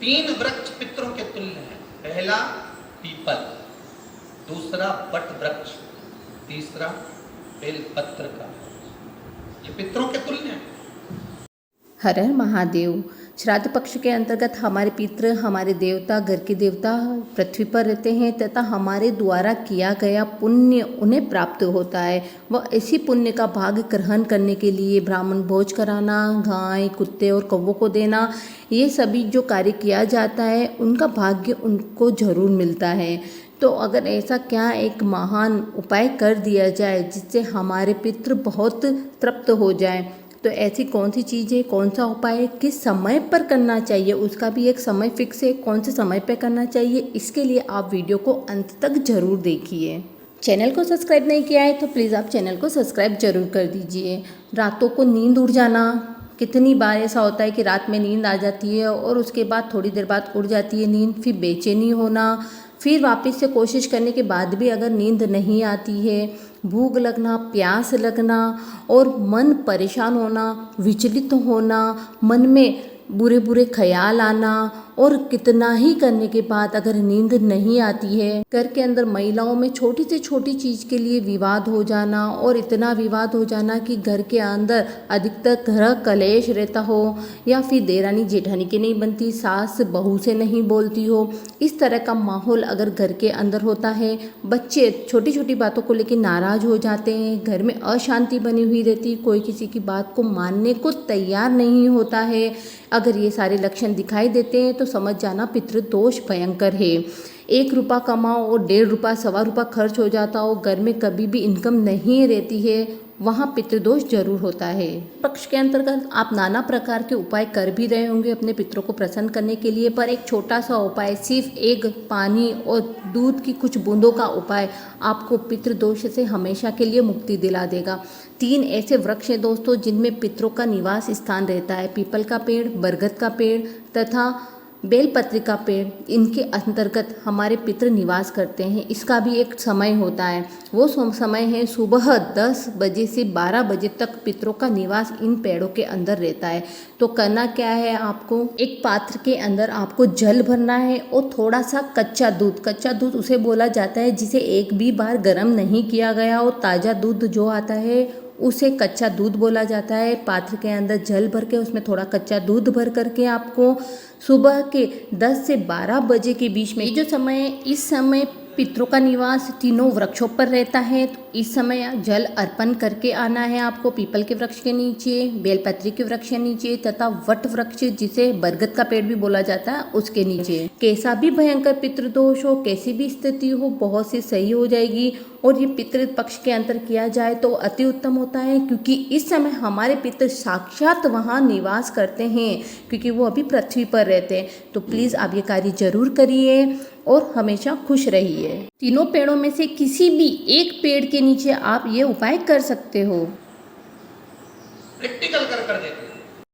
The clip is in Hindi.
तीन वृक्ष पितरों के तुल्य हैं। पहला पीपल, दूसरा बट वृक्ष, तीसरा बेलपत्र का। ये पितरों के तुल्य हैं। हर हर महादेव। श्राद्ध पक्ष के अंतर्गत हमारे पितृ, हमारे देवता, घर के देवता पृथ्वी पर रहते हैं तथा हमारे द्वारा किया गया पुण्य उन्हें प्राप्त होता है। वह इसी पुण्य का भाग ग्रहण करने के लिए ब्राह्मण भोज कराना, गाय, कुत्ते और कौवों को देना, ये सभी जो कार्य किया जाता है उनका भाग्य उनको जरूर मिलता है। तो अगर ऐसा क्या एक महान उपाय कर दिया जाए जिससे हमारे पितृ बहुत तृप्त हो जाए, तो ऐसी कौन सी चीज़ है, कौन सा उपाय है, किस समय पर करना चाहिए, उसका भी एक समय फिक्स है, कौन से समय पर करना चाहिए, इसके लिए आप वीडियो को अंत तक ज़रूर देखिए। चैनल को सब्सक्राइब नहीं किया है तो प्लीज़ आप चैनल को सब्सक्राइब जरूर कर दीजिए। रातों को नींद उड़ जाना, कितनी बार ऐसा होता है कि रात में नींद आ जाती है और उसके बाद थोड़ी देर बाद उड़ जाती है नींद, फिर बेचैनी होना, फिर वापस से कोशिश करने के बाद भी अगर नींद नहीं आती है, भूख लगना, प्यास लगना और मन परेशान होना, विचलित होना, मन में बुरे बुरे ख्याल आना और कितना ही करने के बाद अगर नींद नहीं आती है, घर के अंदर महिलाओं में छोटी से छोटी चीज़ के लिए विवाद हो जाना और इतना विवाद हो जाना कि घर के अंदर अधिकतर ग्रह कलेश रहता हो, या फिर देरानी जेठानी की नहीं बनती, सास बहू से नहीं बोलती हो, इस तरह का माहौल अगर घर के अंदर होता है, बच्चे छोटी छोटी बातों को लेकर नाराज हो जाते हैं, घर में अशांति बनी हुई रहती, कोई किसी की बात को मानने को तैयार नहीं होता है, अगर ये सारे लक्षण दिखाई देते हैं तो समझ जाना पितृदोष भयंकर है। 1 रुपया कमाओ और 1.5 रुपया, 1.25 रुपया खर्च हो जाता हो, घर में कभी भी इनकम नहीं रहती है, वहाँ पितृदोष जरूर होता है। पक्ष के अंतर्गत आप नाना प्रकार के उपाय कर भी रहे होंगे अपने पितरों को प्रसन्न करने के लिए, पर एक छोटा सा उपाय, सिर्फ एक पानी और दूध की कुछ बूंदों का उपाय आपको पितृदोष से हमेशा के लिए मुक्ति दिला देगा। 3 ऐसे वृक्ष हैं दोस्तों जिनमें पितरों का निवास स्थान रहता है। पीपल का पेड़, बरगद का पेड़ तथा बेलपत्री का पेड़, इनके अंतर्गत हमारे पितृ निवास करते हैं। इसका भी एक समय होता है, वो समय है सुबह 10 बजे से 12 बजे तक पितरों का निवास इन पेड़ों के अंदर रहता है। तो करना क्या है, आपको एक पात्र के अंदर आपको जल भरना है और थोड़ा सा कच्चा दूध उसे बोला जाता है जिसे एक भी बार गर्म नहीं किया गया हो, ताज़ा दूध जो आता है उसे कच्चा दूध बोला जाता है। पात्र के अंदर जल भर के उसमें थोड़ा कच्चा दूध भर करके आपको सुबह के 10 से 12 बजे के बीच में, ये जो समय है, इस समय पितरों का निवास तीनों वृक्षों पर रहता है। तो इस समय जल अर्पण करके आना है आपको पीपल के वृक्ष के नीचे, बेलपत्री के वृक्ष के नीचे तथा वट वृक्ष जिसे बरगद का पेड़ भी बोला जाता है उसके नीचे। कैसा भी भयंकर पितृदोष हो, कैसी भी स्थिति हो, बहुत सी सही हो जाएगी। और ये पितृ पक्ष के अंतर किया जाए तो अति उत्तम होता है, क्योंकि इस समय हमारे पितृ साक्षात वहाँ निवास करते हैं, क्योंकि वो अभी पृथ्वी पर रहते हैं। तो प्लीज़ आप ये कार्य जरूर करिए और हमेशा खुश रहिए। तीनों पेड़ों में से किसी भी एक पेड़ के नीचे आप ये उपाय कर सकते हो। प्रैक्टिकल कर देते